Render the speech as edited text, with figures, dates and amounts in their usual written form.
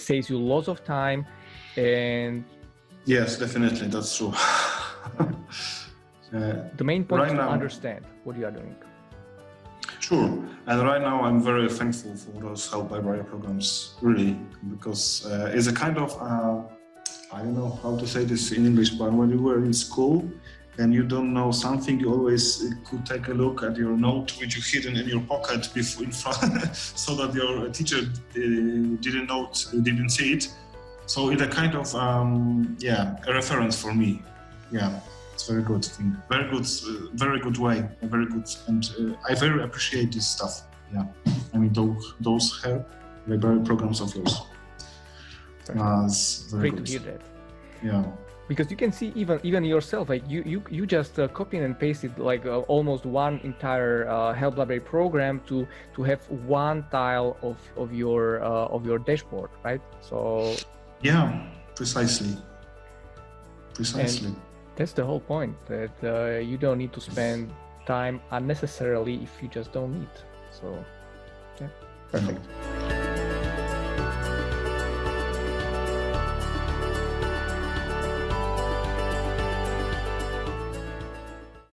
saves you lots of time. And yes, definitely, that's true. The main point is to understand what you are doing. Sure, and right now I'm very thankful for those help library programs, really, because it's a kind of, I don't know how to say this in English, but when you were in school and you don't know something, you always could take a look at your note which you hidden in your pocket before in front, so that your teacher didn't see it. So it's a kind of, a reference for me. Yeah. It's very good thing, very good way, very good, and I very appreciate this stuff. Yeah, I mean those help library programs of yours. Great to hear that. Yeah, because you can see even yourself, like you just copied and pasted like almost one entire help library program to have one tile of your dashboard, right? So yeah, precisely. And that's the whole point, that you don't need to spend time unnecessarily if you just don't need. So, yeah, perfect.